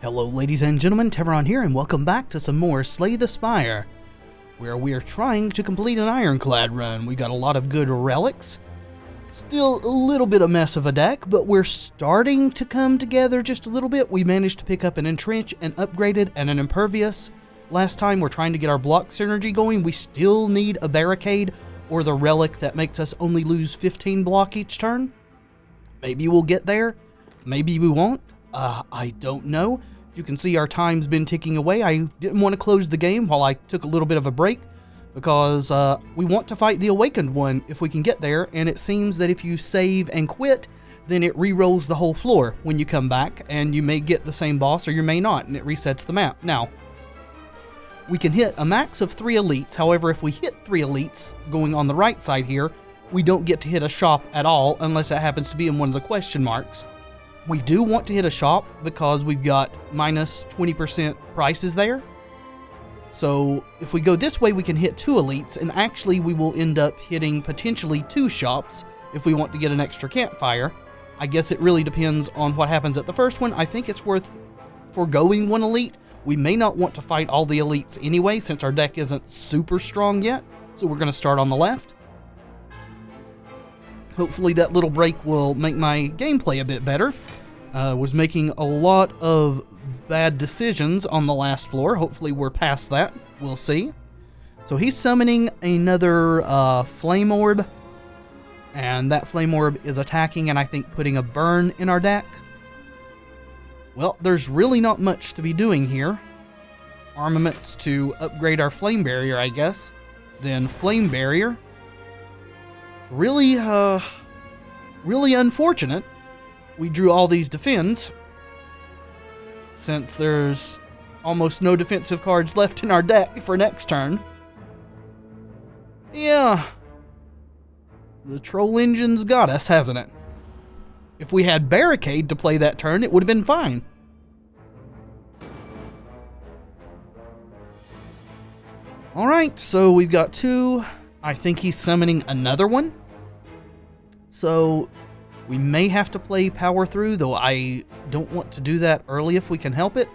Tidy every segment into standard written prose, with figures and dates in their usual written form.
Hello ladies and gentlemen, Tevaron here, and welcome back to some more Slay the Spire, where we are trying to complete an ironclad run. We got a lot of good relics, still a little bit of mess of a deck, but we're starting to come together just a little bit. We managed to pick up an entrench, an upgraded, and an impervious. Last time we're trying to get our block synergy going. We still need a barricade or the relic that makes us only lose 15 block each turn. Maybe we'll get there, maybe we won't. I don't know. You can see our time's been ticking away. I didn't want to close the game while I took a little bit of a break because we want to fight the Awakened one if we can get there, and it seems that if you save and quit, then it re-rolls the whole floor when you come back, and you may get the same boss or you may not, and it resets the map. Now, we can hit a max of 3 elites. However, if we hit 3 elites going on the right side here, we don't get to hit a shop at all unless it happens to be in one of the question marks. We do want to hit a shop because we've got minus 20% prices there. So if we go this way, we can hit 2 elites, and actually we will end up hitting potentially 2 shops if we want to get an extra campfire. I guess it really depends on what happens at the first one. I think it's worth foregoing 1 elite. We may not want to fight all the elites anyway, since our deck isn't super strong yet. So we're going to start on the left. Hopefully that little break will make my gameplay a bit better. Was making a lot of bad decisions on the last floor. Hopefully we're past that. We'll see. So he's summoning another flame orb. And that flame orb is attacking and I think putting a burn in our deck. Well, there's really not much to be doing here. Armaments to upgrade our flame barrier, I guess. Then flame barrier. Really unfortunate. We drew all these defends, since there's almost no defensive cards left in our deck for next turn. Yeah, the troll engine's got us, hasn't it? If we had barricade to play that turn, it would have been fine. Alright, so we've got 2. I think he's summoning another one. So we may have to play power through, though I don't want to do that early if we can help it.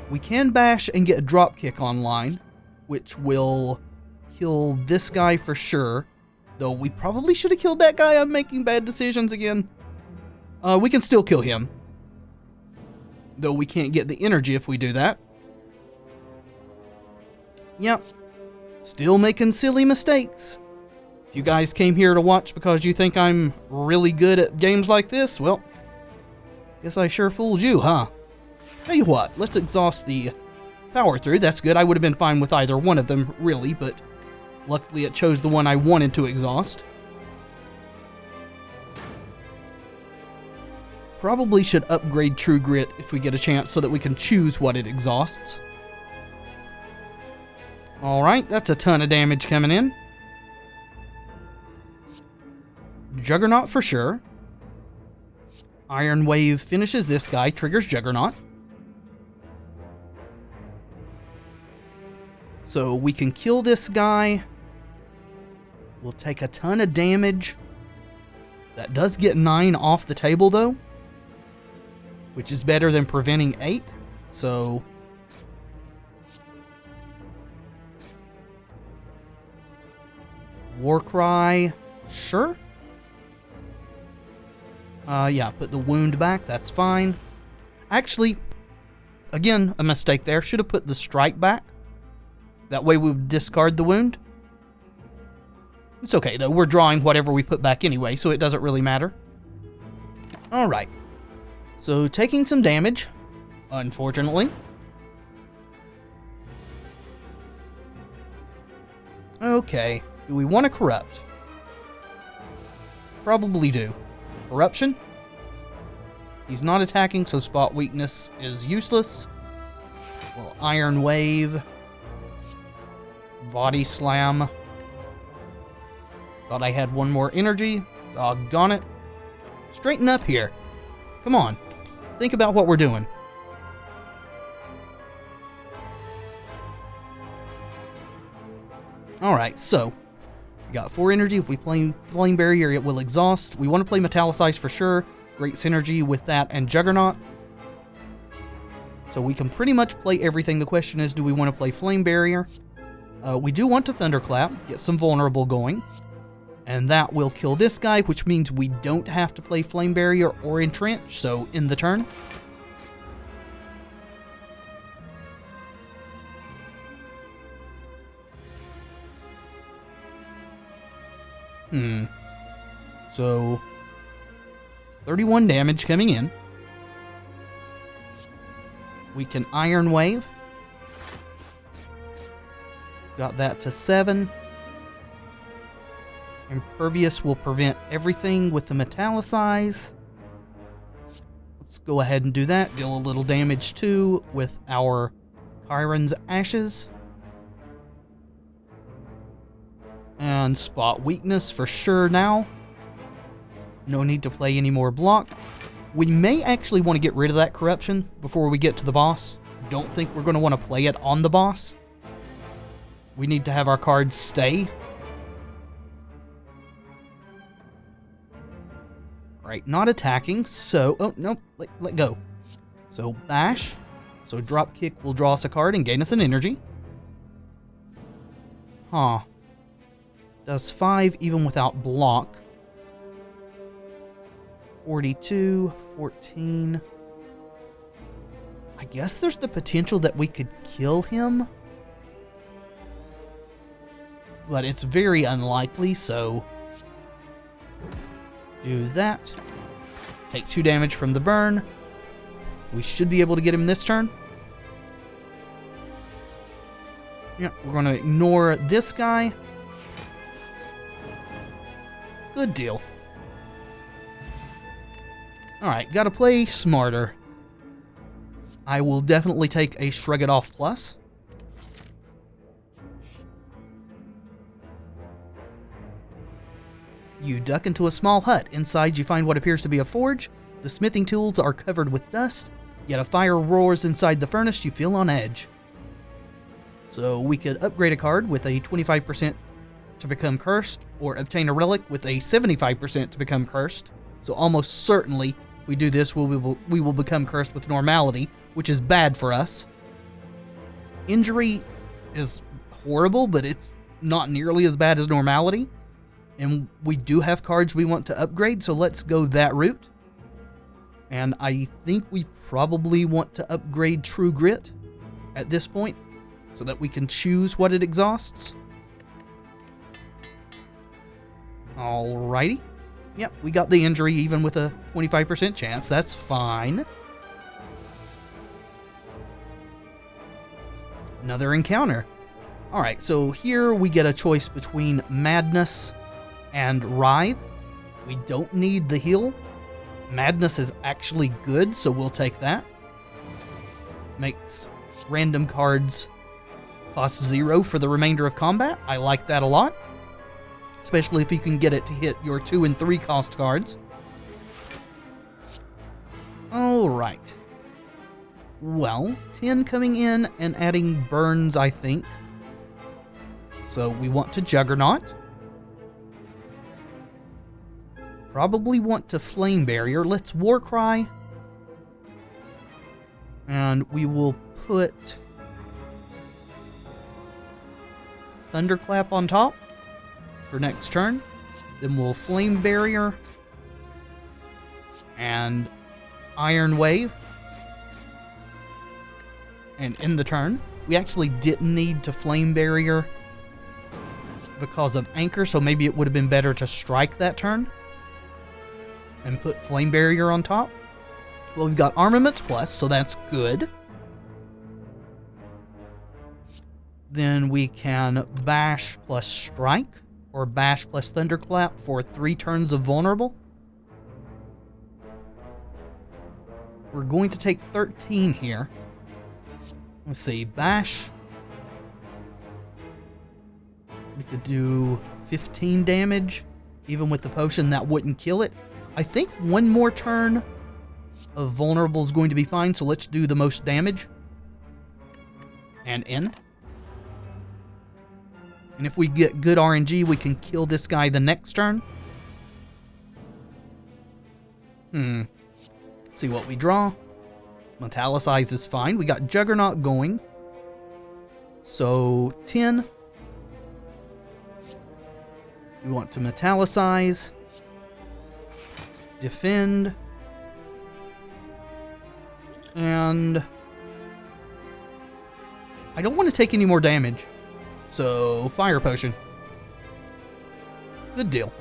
We can bash and get a drop kick online, which will kill this guy for sure. Though we probably should have killed that guy. I'm making bad decisions again. We can still kill him, though we can't get the energy if we do that. Yep, still making silly mistakes. If you guys came here to watch because you think I'm really good at games like this, well, guess I sure fooled you, huh? Tell you what, let's exhaust the power through. That's good. I would have been fine with either one of them, really, but luckily it chose the one I wanted to exhaust. Probably should upgrade True Grit if we get a chance so that we can choose what it exhausts. Alright, that's a ton of damage coming in. Juggernaut for sure. Iron Wave finishes this guy, triggers Juggernaut. So we can kill this guy. We'll take a ton of damage. That does get 9 off the table though, which is better than preventing 8. So Warcry, sure. Yeah, put the wound back, that's fine. Actually, again, a mistake there. Should have put the strike back. That way we would discard the wound. It's okay, though. We're drawing whatever we put back anyway, so it doesn't really matter. Alright. So, taking some damage, unfortunately. Okay. Do we want to corrupt? Probably do. Corruption. He's not attacking, so spot weakness is useless. Well, Iron Wave. Body Slam. Thought I had one more energy. Doggone it. Straighten up here. Come on. Think about what we're doing. Alright, so we got 4 energy. If we play Flame Barrier, it will exhaust. We want to play Metallicize for sure. Great synergy with that and Juggernaut. So we can pretty much play everything. The question is, do we want to play Flame Barrier? We do want to Thunderclap, get some Vulnerable going. And that will kill this guy, which means we don't have to play Flame Barrier or Entrench, so end the turn. So 31 damage coming in. We can Iron Wave. Got that to 7. Impervious will prevent everything with the Metallicize. Let's go ahead and do that. Deal a little damage too with our Chiron's Ashes. And spot weakness for sure now. No need to play any more block. We may actually want to get rid of that corruption before we get to the boss. Don't think we're going to want to play it on the boss. We need to have our cards stay. Right, not attacking, so... Oh, no, let go. So, bash. So, drop kick will draw us a card and gain us an energy. Huh. Does 5 even without block. 42, 14. I guess there's the potential that we could kill him. But it's very unlikely, so... do that. Take 2 damage from the burn. We should be able to get him this turn. Yeah, we're going to ignore this guy. Good deal. Alright, gotta play smarter. I will definitely take a Shrug It Off Plus. You duck into a small hut. Inside you find what appears to be a forge. The smithing tools are covered with dust, yet a fire roars inside the furnace. You feel on edge. So we could upgrade a card with a 25% to become cursed, or obtain a relic with a 75% to become cursed. So almost certainly, if we do this, we will become cursed with normality, which is bad for us. Injury is horrible, but it's not nearly as bad as normality. And we do have cards we want to upgrade, so let's go that route. And I think we probably want to upgrade True Grit at this point, so that we can choose what it exhausts. Alrighty. Yep, we got the injury even with a 25% chance. That's fine. Another encounter. Alright, so here we get a choice between Madness and Writhe. We don't need the heal. Madness is actually good, so we'll take that. Makes random cards cost 0 for the remainder of combat. I like that a lot. Especially if you can get it to hit your 2 and 3 cost cards. Alright. Well, 10 coming in and adding burns, I think. So we want to Juggernaut. Probably want to Flame Barrier. Let's Warcry. And we will put Thunderclap on top for next turn. Then we'll Flame Barrier and Iron Wave. And end the turn. We actually didn't need to Flame Barrier because of Anchor, so maybe it would have been better to strike that turn and put Flame Barrier on top. Well, we've got Armaments Plus, so that's good. Then we can Bash plus Strike, or Bash plus Thunderclap for 3 turns of Vulnerable. We're going to take 13 here. Let's see, Bash. We could do 15 damage. Even with the potion, that wouldn't kill it. I think one more turn of Vulnerable is going to be fine, so let's do the most damage. And end. And if we get good RNG, we can kill this guy the next turn. See what we draw. Metallicize is fine. We got Juggernaut going. So 10. We want to metallicize. Defend. And I don't want to take any more damage. So Fire Potion. Good deal.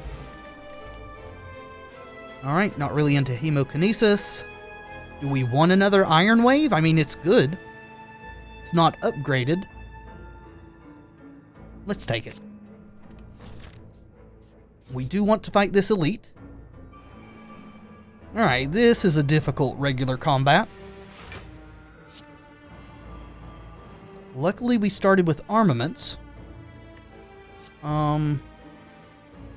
Alright, not really into Hemokinesis. Do we want another Iron Wave? I mean, it's good. It's not upgraded. Let's take it. We do want to fight this elite. Alright, this is a difficult regular combat. Luckily, we started with armaments.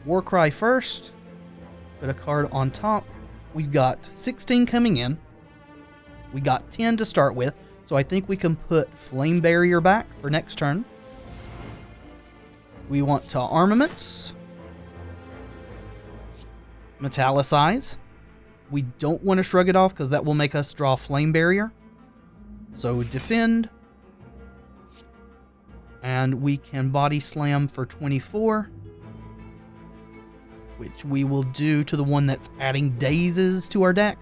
Warcry first. Put a card on top. We've got 16 coming in. We got 10 to start with, so I think we can put Flame Barrier back for next turn. We want to armaments. Metallicize. We don't want to shrug it off because that will make us draw Flame Barrier. So defend. And we can Body Slam for 24. Which we will do to the one that's adding dazes to our deck.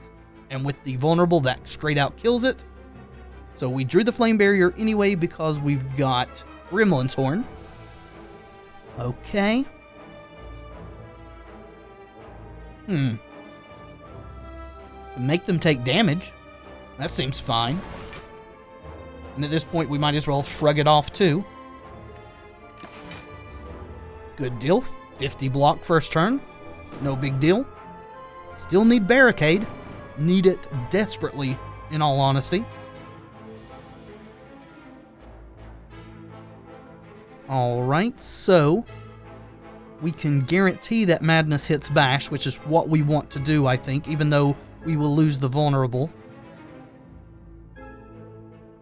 And with the vulnerable, that straight out kills it. So we drew the Flame Barrier anyway because we've got Gremlin's Horn. Okay. Make them take damage. That seems fine. And at this point, we might as well shrug it off too. Good deal. 50 block first turn. No big deal. Still need Barricade. Need it desperately, in all honesty. Alright, so we can guarantee that Madness hits Bash, which is what we want to do, I think, even though we will lose the vulnerable.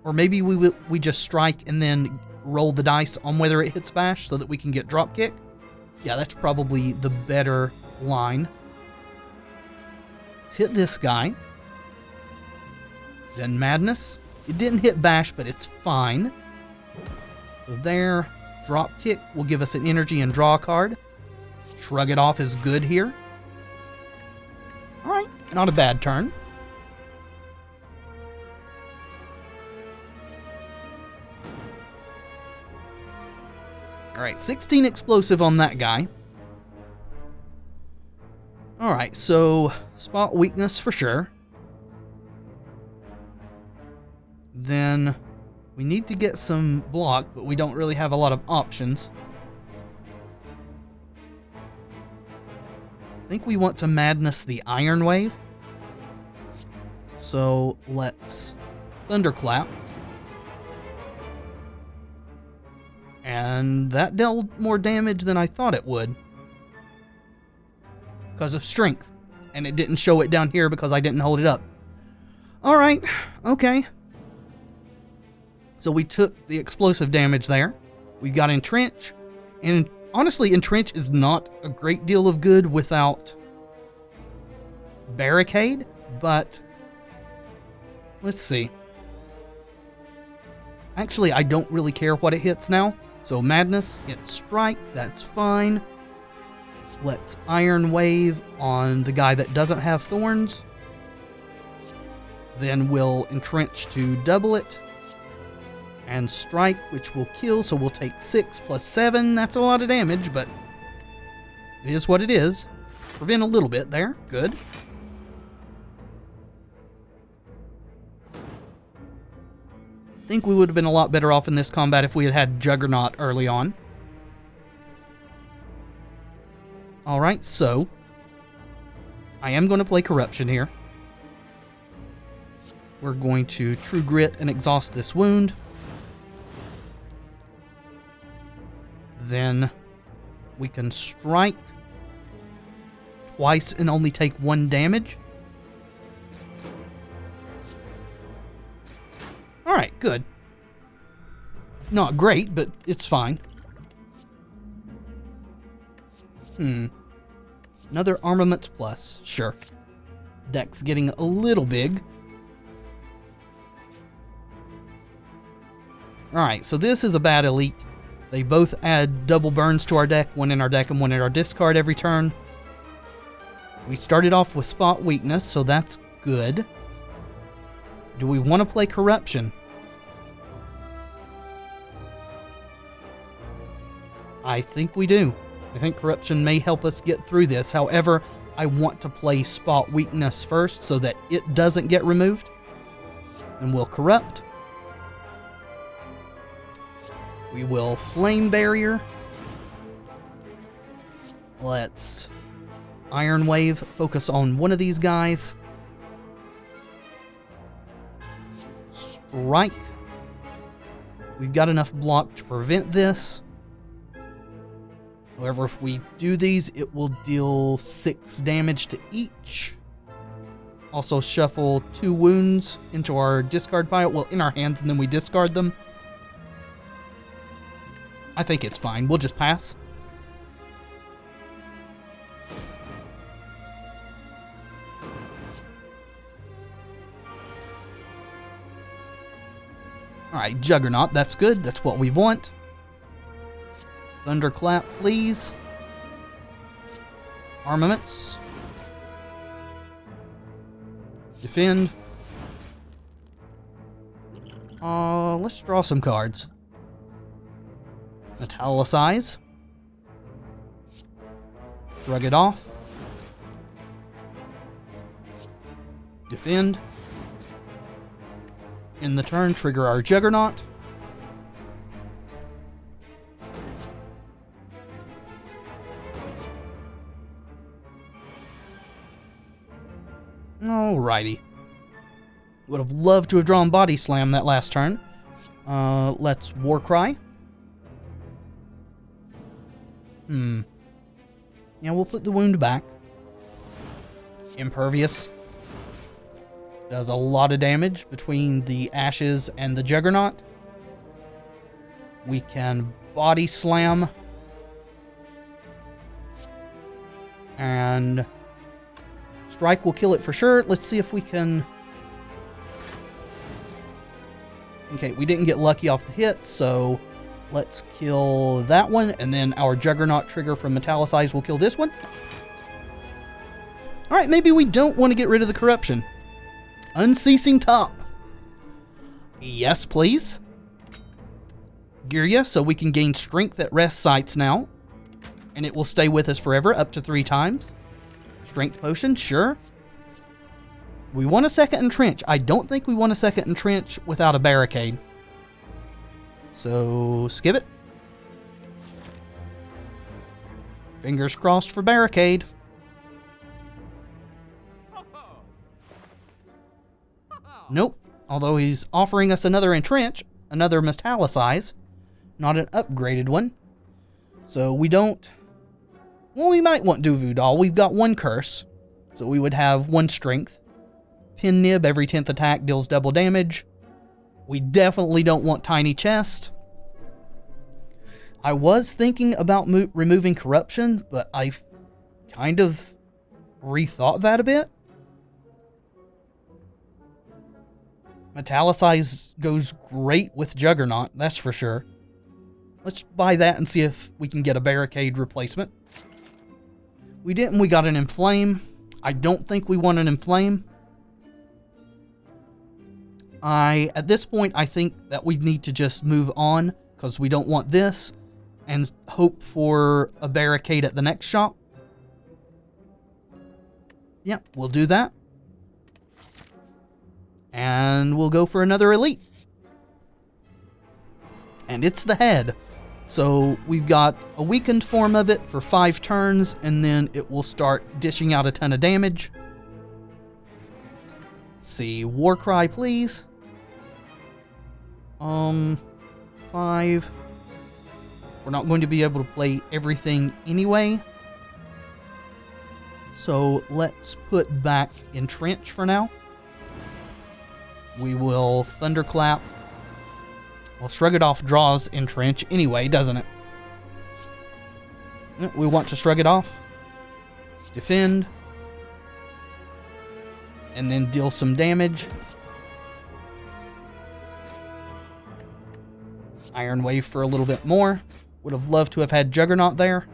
Or maybe we just strike and then roll the dice on whether it hits Bash so that we can get Dropkick. Yeah, that's probably the better line. Let's hit this guy. Then Madness. It didn't hit Bash, but it's fine. So there, Dropkick will give us an energy and draw a card. Shrug it off is good here. Alright, not a bad turn. Alright, 16 explosive on that guy. Alright, so spot weakness for sure. Then we need to get some block, but we don't really have a lot of options. I think we want to Madness the Iron Wave. So let's Thunderclap. And that dealt more damage than I thought it would. Because of strength. And it didn't show it down here because I didn't hold it up. Alright, okay. So we took the explosive damage there. We got Entrench. And honestly, Entrench is not a great deal of good without Barricade. But let's see. Actually, I don't really care what it hits now. So Madness, hits Strike, that's fine. Let's Iron Wave on the guy that doesn't have Thorns. Then we'll Entrench to double it. And Strike, which will kill, so we'll take 6 plus 7. That's a lot of damage, but it is what it is. Prevent a little bit there. Good. I think we would have been a lot better off in this combat if we had had Juggernaut early on. Alright, so I am going to play Corruption here. We're going to True Grit and exhaust this wound. Then we can strike twice and only take 1 damage. Alright, good. Not great, but it's fine. Another Armaments Plus, sure. Deck's getting a little big. Alright, so this is a bad elite. They both add double burns to our deck, one in our deck and one in our discard every turn. We started off with spot weakness, so that's good. Do we want to play corruption? I think we do. I think corruption may help us get through this. However, I want to play spot weakness first so that it doesn't get removed. And we'll corrupt. We will flame barrier. Let's Iron Wave, focus on one of these guys. Strike. We've got enough block to prevent this. However, if we do these, it will deal 6 damage to each. Also shuffle 2 wounds into our discard pile. Well, in our hands, and then we discard them. I think it's fine. We'll just pass. Alright, Juggernaut. That's good. That's what we want. Thunderclap, please. Armaments. Defend. Let's draw some cards. Metallicize. Shrug it off. Defend. In the turn, trigger our Juggernaut. Alrighty. Would have loved to have drawn Body Slam that last turn. Let's Warcry. Yeah, we'll put the wound back. Impervious. Does a lot of damage between the Ashes and the Juggernaut. We can Body Slam. And Strike will kill it for sure. Let's see if we can... Okay, we didn't get lucky off the hit, so let's kill that one, and then our Juggernaut trigger from Metallicize will kill this one. Alright, maybe we don't want to get rid of the corruption. Unceasing Top. Yes, please. Girya, so we can gain strength at rest sites now. And it will stay with us forever, up to 3 times. Strength Potion, sure. We want a second entrench. I don't think we want a second entrench without a barricade. So, skip it. Fingers crossed for barricade. Nope. Although he's offering us another entrench, another Metallicize, not an upgraded one. So we don't... Well, we might want Duvu Doll. We've got 1 curse, so we would have 1 strength. Pin Nib, every 10th attack deals double damage. We definitely don't want Tiny Chest. I was thinking about removing corruption, but I've kind of rethought that a bit. Metallicize goes great with Juggernaut, that's for sure. Let's buy that and see if we can get a barricade replacement. We didn't, we got an Inflame. I don't think we want an Inflame. At this point, I think that we need to just move on, because we don't want this, and hope for a barricade at the next shop. Yep, we'll do that. And we'll go for another elite. And it's the head. So we've got a weakened form of it for 5 turns, and then it will start dishing out a ton of damage. Let's see, Warcry, please. 5. We're not going to be able to play everything anyway. So let's put back Entrench for now. We will Thunderclap. Well, Shrug It Off draws Entrench anyway, doesn't it? We want to Shrug It Off. Defend. And then deal some damage. Iron Wave for a little bit more. Would have loved to have had Juggernaut there.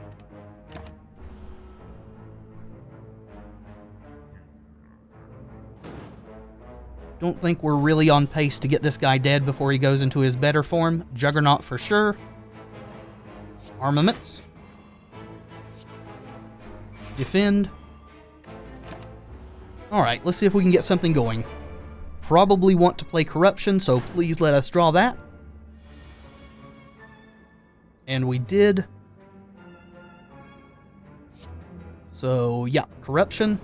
Don't think we're really on pace to get this guy dead before he goes into his better form. Juggernaut for sure. Armaments. Defend. Alright, let's see if we can get something going. Probably want to play Corruption, so please let us draw that. And we did. So, yeah, Corruption.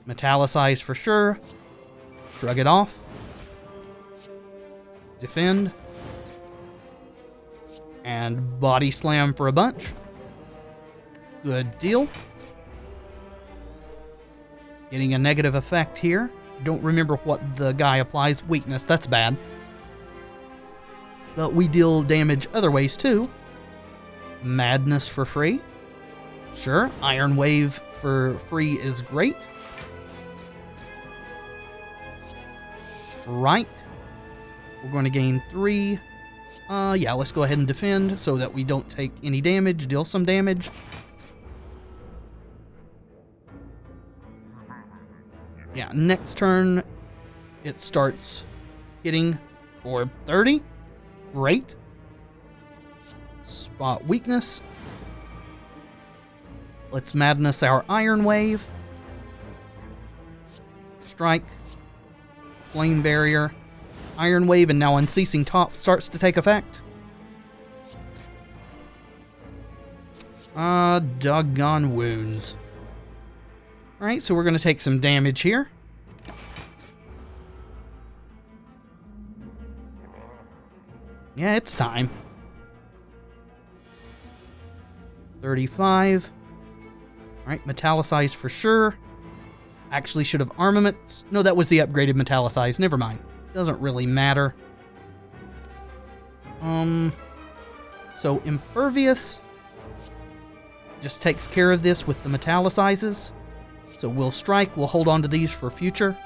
Metallicize for sure. Shrug it off. Defend. And Body Slam for a bunch. Good deal. Getting a negative effect here. Don't remember what the guy applies. Weakness, that's bad. But we deal damage other ways too. Madness for free. Sure, Iron Wave for free is great. Strike. We're going to gain 3. Yeah, let's go ahead and defend so that we don't take any damage, deal some damage. Yeah, next turn, it starts hitting for 30. Great. Spot weakness. Let's Madness our Iron Wave. Strike. Flame Barrier. Iron Wave, and now Unceasing Top starts to take effect. Doggone wounds. Alright, so we're going to take some damage here. Yeah, it's time. 35. Alright, Metallicize for sure. Actually should have Armaments. No, that was the upgraded Metallicize. Never mind. Doesn't really matter. So Impervious just takes care of this with the Metallicizes. So we'll strike. We'll hold on to these for future.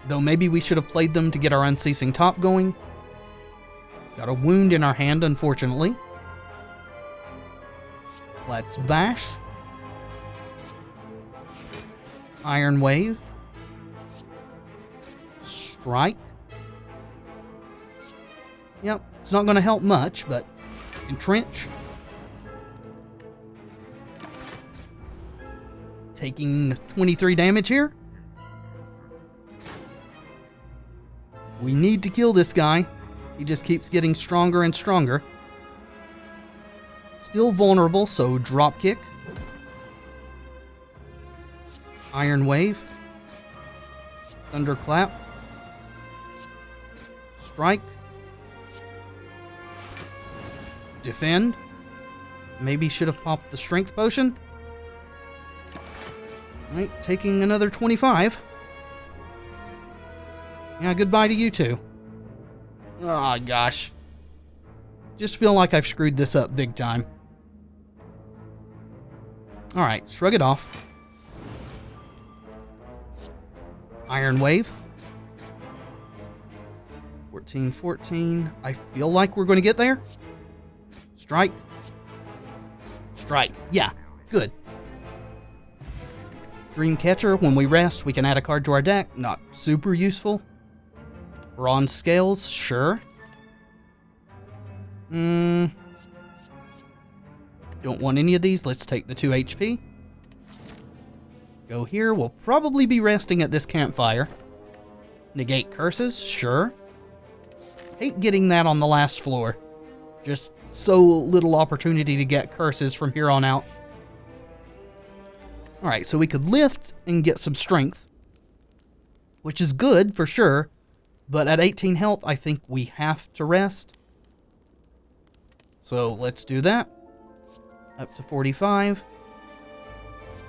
Though maybe we should have played them to get our Unceasing Top going. Got a wound in our hand, unfortunately. Let's bash. Iron Wave. Strike. Yep, it's not going to help much, but entrench. Taking 23 damage here. We need to kill this guy. He just keeps getting stronger and stronger. Still vulnerable, so drop kick. Iron Wave. Thunderclap. Strike. Defend. Maybe should have popped the Strength Potion. Right, taking another 25. Yeah, goodbye to you two. Oh, gosh. Just feel like I've screwed this up big time. Alright, shrug it off. Iron Wave. 14, 14. I feel like we're going to get there. Strike. Strike. Yeah, good. Dreamcatcher. When we rest, we can add a card to our deck. Not super useful. Bronze Scales. Sure. Don't want any of these. Let's take the 2 HP. Go here. We'll probably be resting at this campfire. Negate curses. Sure. Hate getting that on the last floor. Just so little opportunity to get curses from here on out. Alright, so we could lift and get some strength, which is good for sure, but at 18 health, I think we have to rest. So let's do that. Up to 45.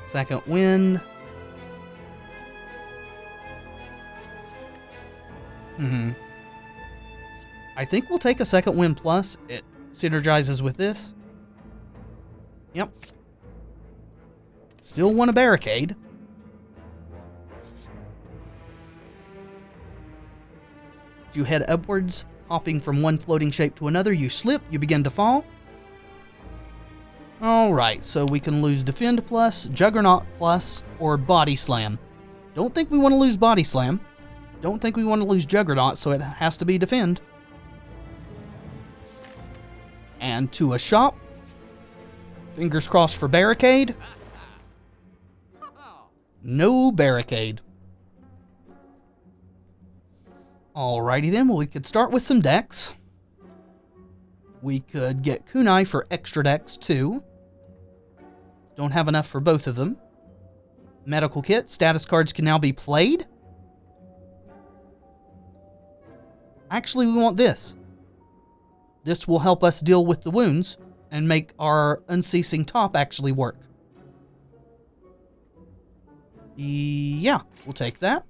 Second wind. I think we'll take a second wind plus. It synergizes with this. Yep. Still want a barricade. You head upwards, hopping from one floating shape to another. You slip, you begin to fall. Alright, so we can lose Defend Plus, Juggernaut Plus, or Body Slam. Don't think we want to lose Body Slam. Don't think we want to lose Juggernaut, so it has to be Defend. And to a shop. Fingers crossed for Barricade. No Barricade. Alrighty then, well, we could start with some decks. We could get Kunai for extra decks too. Don't have enough for both of them. Medical kit, status cards can now be played. Actually, we want this. This will help us deal with the wounds and make our Unceasing Top actually work. Yeah, we'll take that.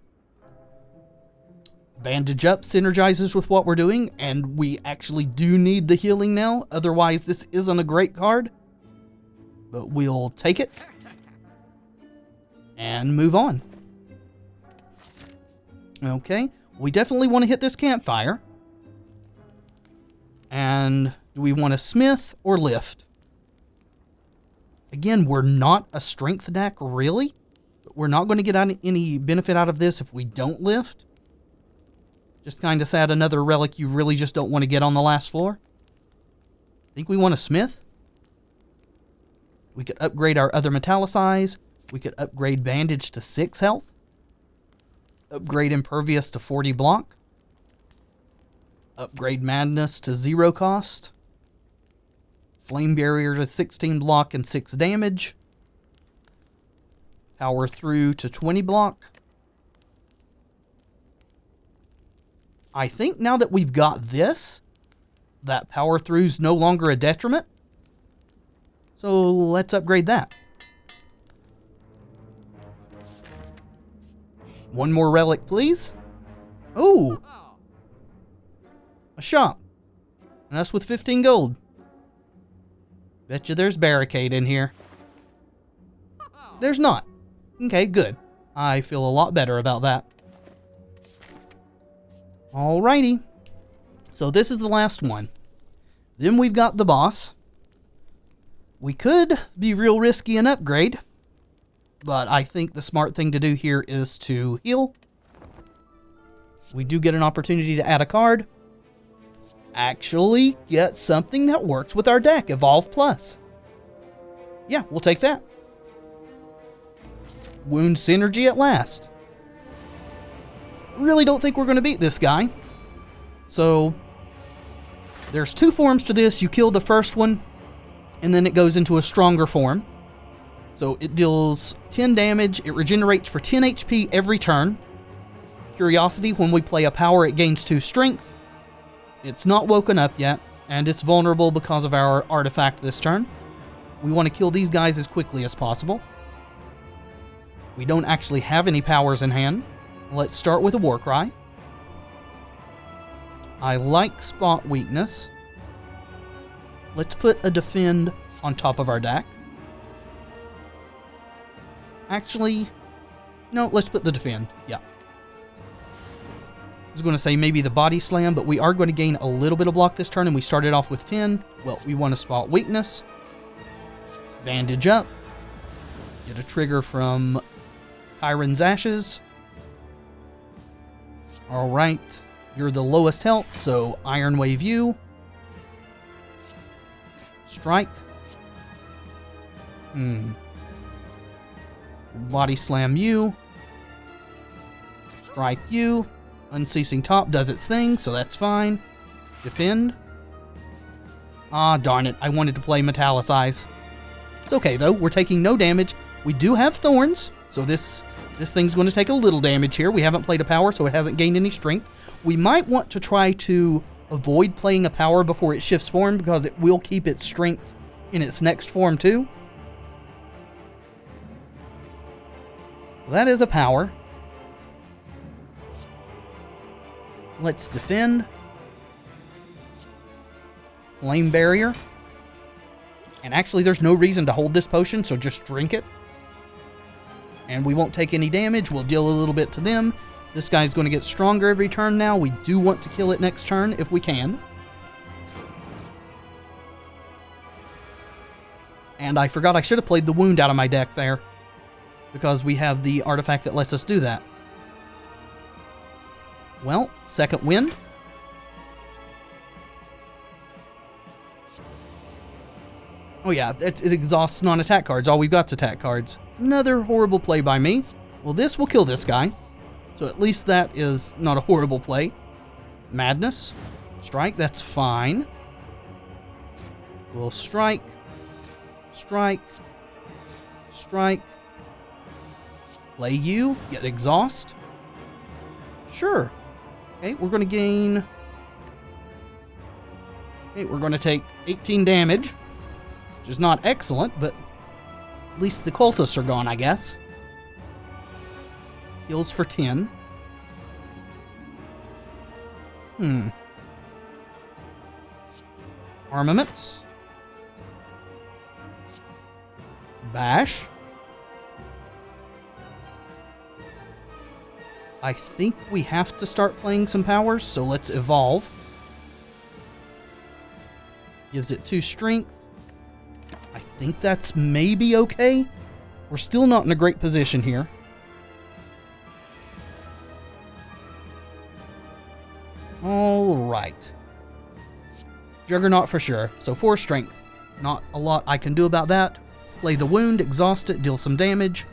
Bandage Up synergizes with what we're doing, and we actually do need the healing now. Otherwise, this isn't a great card. But we'll take it. And move on. Okay, we definitely want to hit this campfire. And do we want to smith or lift? Again, we're not a strength deck, really. But we're not going to get any benefit out of this if we don't lift. Just kind of sad, another relic you really just don't want to get on the last floor. Think we want to smith? We could upgrade our other metallicize. We could upgrade bandage to 6 health. Upgrade impervious to 40 block. Upgrade madness to 0 cost. Flame barrier to 16 block and 6 damage. Power through to 20 block. I think now that we've got this, that power through's no longer a detriment. So let's upgrade that. One more relic, please. Oh! A shop. And us with 15 gold. Bet you there's Barricade in here. There's not. Okay, good. I feel a lot better about that. Alrighty. So this is the last one. Then we've got the boss. We could be real risky and upgrade. But I think the smart thing to do here is to heal. We do get an opportunity to add a card. Actually get something that works with our deck. Evolve Plus. Yeah, we'll take that. Wound synergy at last. Really don't think we're going to beat this guy. So, there's 2 forms to this. You kill the first one, and then it goes into a stronger form. So it deals 10 damage. It regenerates for 10 HP every turn. Curiosity, when we play a power, it gains 2 strength. It's not woken up yet, and it's vulnerable because of our artifact this turn. We want to kill these guys as quickly as possible. We don't actually have any powers in hand. Let's start with a Warcry. I like Spot Weakness. Let's put a Defend on top of our deck. Actually, no, let's put the Defend. Yeah. I was going to say maybe the Body Slam, but we are going to gain a little bit of block this turn, and we started off with 10. Well, we want to Spot Weakness. Bandage Up. Get a trigger from Chiron's Ashes. Alright, you're the lowest health, so Iron Wave you. Strike. Body Slam you. Strike you. Unceasing Top does its thing, so that's fine. Defend. Ah, darn it, I wanted to play Metallicize. It's okay though, we're taking no damage. We do have Thorns, so this thing's going to take a little damage here. We haven't played a power, so it hasn't gained any strength. We might want to try to avoid playing a power before it shifts form, because it will keep its strength in its next form too. That is a power. Let's defend. Flame barrier. And actually there's no reason to hold this potion, so just drink it. And we won't take any damage. We'll deal a little bit to them. This guy's going to get stronger every turn now. We do want to kill it next turn if we can. And I forgot I should have played the wound out of my deck there, because we have the artifact that lets us do that. Well, second wind. Oh yeah, it exhausts non-attack cards. All we've got is attack cards. Another horrible play by me. Well, this will kill this guy. So at least that is not a horrible play. Madness. Strike, that's fine. We'll strike. Strike. Strike. Play you. Get exhaust. Sure. Okay, we're going to gain... Okay, we're going to take 18 damage. Which is not excellent, but at least the cultists are gone, I guess. Heals for 10. Armaments. Bash. I think we have to start playing some powers, so let's evolve. Gives it 2 strength. I think that's maybe okay. We're still not in a great position here. Alright. Juggernaut for sure. So 4 strength. Not a lot I can do about that. Play the wound, exhaust it, deal some damage.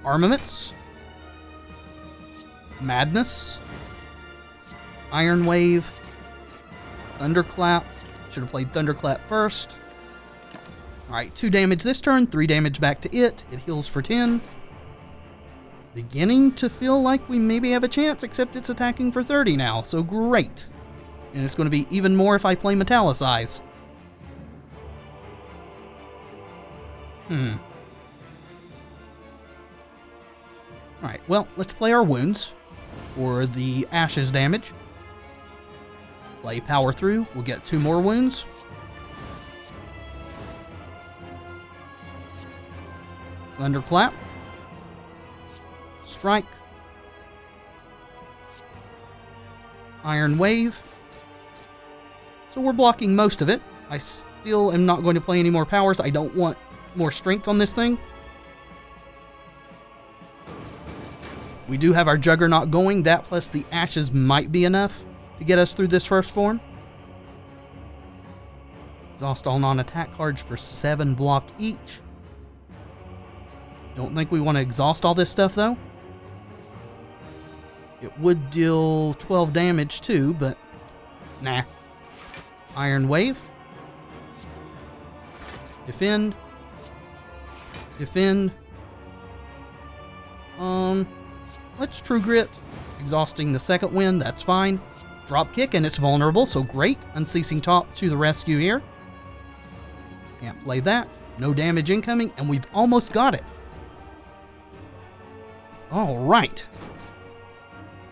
Armaments. Madness. Iron Wave. Thunderclap. Should have played Thunderclap first. Alright, 2 damage this turn, 3 damage back to it. It heals for 10. Beginning to feel like we maybe have a chance, except it's attacking for 30 now, so great. And it's going to be even more if I play Metallicize. Alright, well, let's play our wounds for the Ashes damage. Play Power Through, we'll get 2 more wounds. Thunderclap. Strike. Iron Wave. So we're blocking most of it. I still am not going to play any more powers. I don't want more strength on this thing. We do have our Juggernaut going. That plus the Ashes might be enough to get us through this first form. Exhaust all non-attack cards for 7 block each. Don't think we want to exhaust all this stuff though. It would deal 12 damage too, but nah. Iron Wave. Defend. Defend. Let's True Grit. Exhausting the second wind, that's fine. Drop kick and it's vulnerable, so great. Unceasing Top to the rescue here. Can't play that. No damage incoming, and we've almost got it. Alright.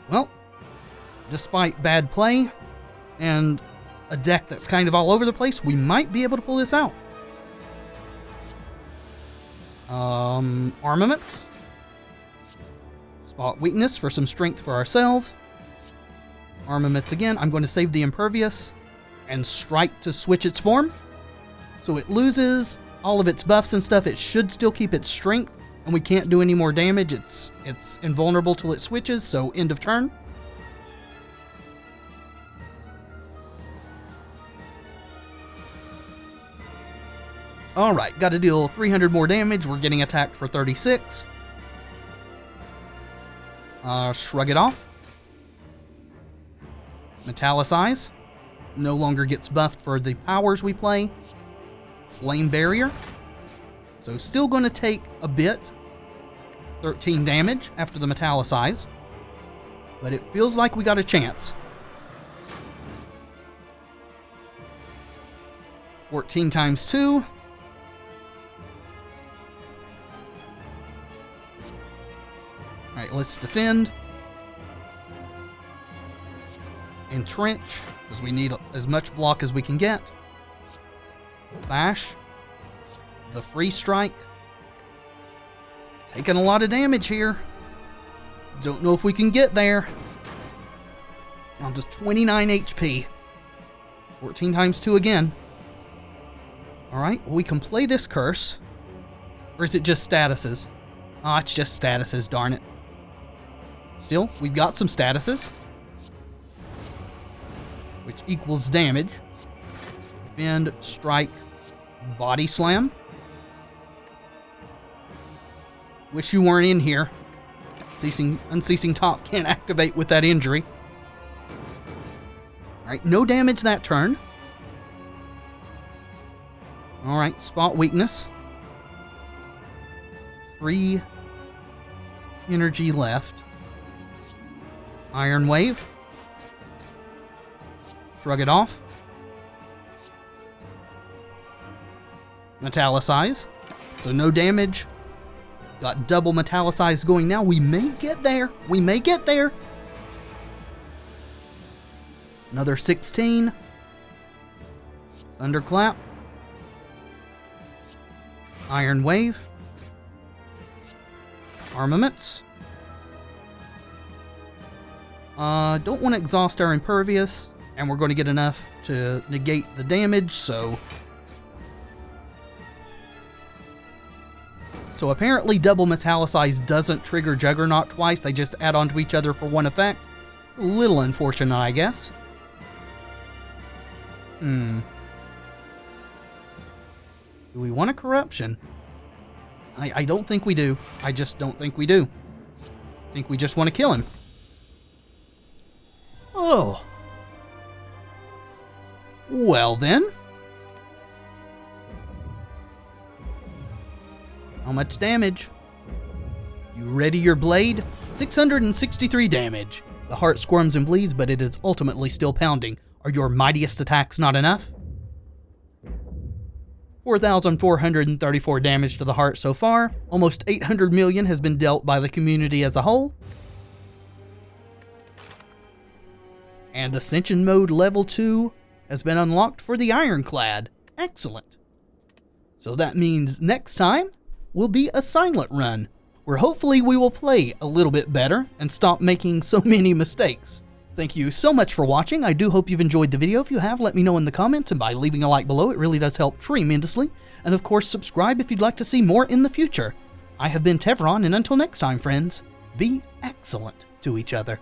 Well, despite bad play and a deck that's kind of all over the place, we might be able to pull this out. Armaments. Spot weakness for some strength for ourselves. Armaments again. I'm going to save the Impervious and strike to switch its form. So it loses all of its buffs and stuff. It should still keep its strength, and we can't do any more damage. It's invulnerable till it switches, so end of turn. Alright, got to deal 300 more damage. We're getting attacked for 36. Shrug it off. Metallicize. No longer gets buffed for the powers we play. Flame Barrier. So still going to take a bit. 13 damage after the Metallicize. But it feels like we got a chance. 14 times 2. Alright, let's defend. Entrench, because we need as much block as we can get. Bash. The Free Strike. Taking a lot of damage here. Don't know if we can get there. Down to 29 HP. 14 times 2 again. Alright, well, we can play this curse. Or is it just statuses? Ah, it's just statuses, darn it. Still, we've got some statuses. Which equals damage. Defend, strike, body slam. Wish you weren't in here. Unceasing top can't activate with that injury. Alright, no damage that turn. Alright, spot weakness. 3 energy left. Iron Wave. Shrug it off. Metallicize. So no damage. Got double Metallicize going now. We may get there. We may get there. Another 16. Thunderclap. Iron Wave. Armaments. Don't want to exhaust our Impervious. And we're going to get enough to negate the damage, so... So apparently double Metallicize doesn't trigger Juggernaut twice, they just add on to each other for one effect. It's a little unfortunate, I guess. Do we want a Corruption? I don't think we do. I just don't think we do. I think we just want to kill him. Oh. Well then. How much damage? You ready your blade? 663 damage. The heart squirms and bleeds, but it is ultimately still pounding. Are your mightiest attacks not enough? 4,434 damage to the heart so far. Almost 800 million has been dealt by the community as a whole. And Ascension Mode Level 2 has been unlocked for the Ironclad. Excellent. So that means next time will be a silent run, where hopefully we will play a little bit better and stop making so many mistakes. Thank you so much for watching. I do hope you've enjoyed the video. If you have, let me know in the comments, and by leaving a like below, it really does help tremendously. And of course, subscribe if you'd like to see more in the future. I have been Tevaron, and until next time, friends, be excellent to each other.